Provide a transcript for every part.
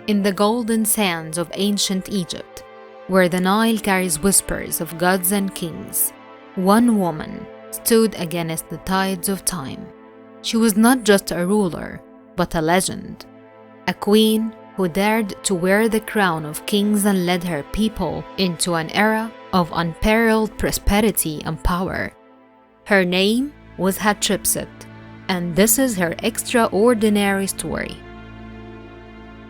In the golden sands of ancient Egypt, where the Nile carries whispers of gods and kings, one woman stood against the tides of time. She was not just a ruler, but a legend, a queen who dared to wear the crown of kings and led her people into an era of unparalleled prosperity and power. Her name was Hatshepsut, and this is her extraordinary story.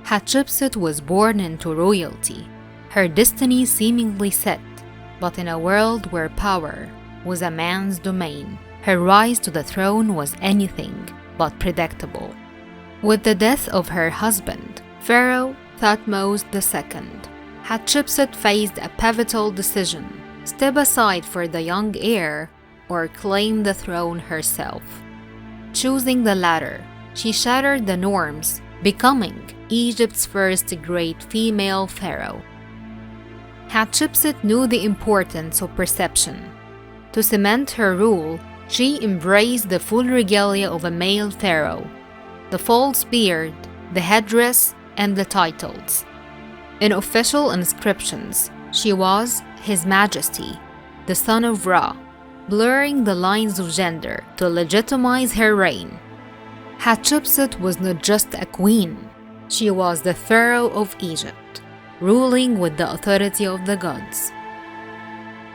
Hatshepsut was born into royalty, her destiny seemingly set, but in a world where power was a man's domain, her rise to the throne was anything but predictable. With the death of her husband, Pharaoh Thutmose II, Hatshepsut faced a pivotal decision: step aside for the young heir or claim the throne herself. Choosing the latter, she shattered the norms, becoming Egypt's first great female pharaoh. Hatshepsut knew the importance of perception. To cement her rule, she embraced the full regalia of a male pharaoh: the false beard, the headdress, and the titles. In official inscriptions, she was His Majesty, the son of Ra, blurring the lines of gender to legitimize her reign. Hatshepsut was not just a queen, she was the Pharaoh of Egypt, ruling with the authority of the gods.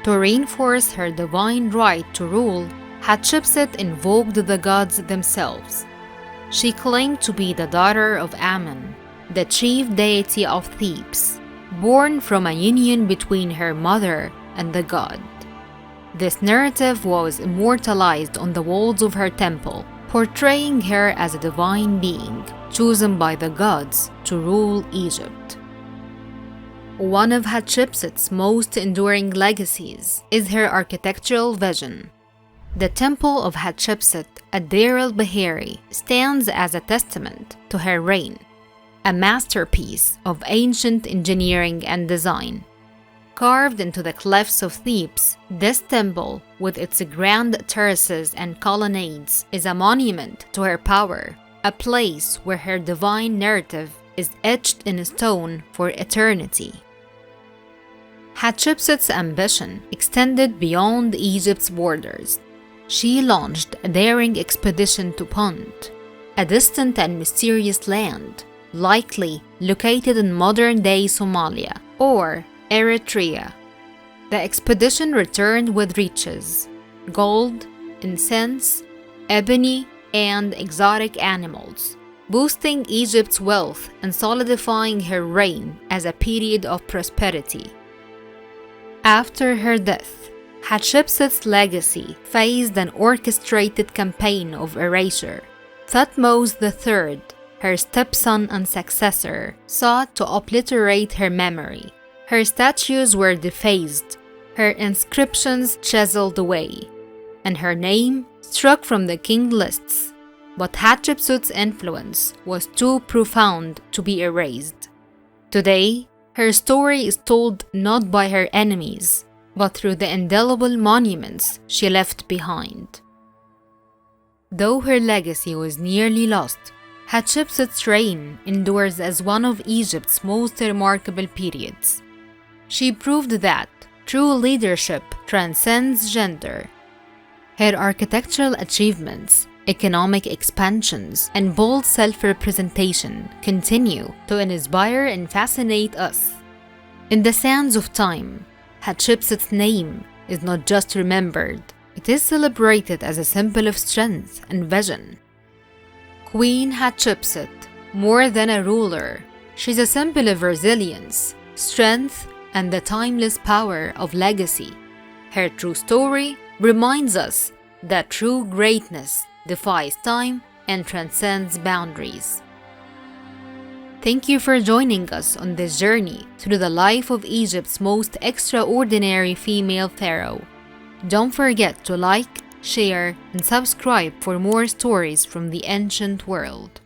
To reinforce her divine right to rule, Hatshepsut invoked the gods themselves. She claimed to be the daughter of Ammon, the chief deity of Thebes, born from a union between her mother and the god. This narrative was immortalized on the walls of her temple, portraying her as a divine being chosen by the gods to rule Egypt. One of Hatshepsut's most enduring legacies is her architectural vision. The Temple of Hatshepsut at Deir el-Bahari stands as a testament to her reign, a masterpiece of ancient engineering and design. Carved into the cliffs of Thebes, this temple, with its grand terraces and colonnades, is a monument to her power, a place where her divine narrative is etched in stone for eternity. Hatshepsut's ambition extended beyond Egypt's borders. She launched a daring expedition to Punt, a distant and mysterious land, likely located in modern-day Somalia or Eritrea. The expedition returned with riches: gold, incense, ebony, and exotic animals, boosting Egypt's wealth and solidifying her reign as a period of prosperity. After her death, Hatshepsut's legacy faced an orchestrated campaign of erasure. Thutmose III, her stepson and successor, sought to obliterate her memory. Her statues were defaced, her inscriptions chiseled away, and her name struck from the king lists. But Hatshepsut's influence was too profound to be erased. Today, her story is told not by her enemies, but through the indelible monuments she left behind. Though her legacy was nearly lost, Hatshepsut's reign endures as one of Egypt's most remarkable periods. She proved that true leadership transcends gender. Her architectural achievements, economic expansions, and bold self-representation continue to inspire and fascinate us. In the sands of time, Hatshepsut's name is not just remembered, it is celebrated as a symbol of strength and vision. Queen Hatshepsut, more than a ruler, she's a symbol of resilience, strength, and the timeless power of legacy. Her true story reminds us that true greatness defies time and transcends boundaries. Thank you for joining us on this journey through the life of Egypt's most extraordinary female pharaoh. Don't forget to like, share, and subscribe for more stories from the ancient world.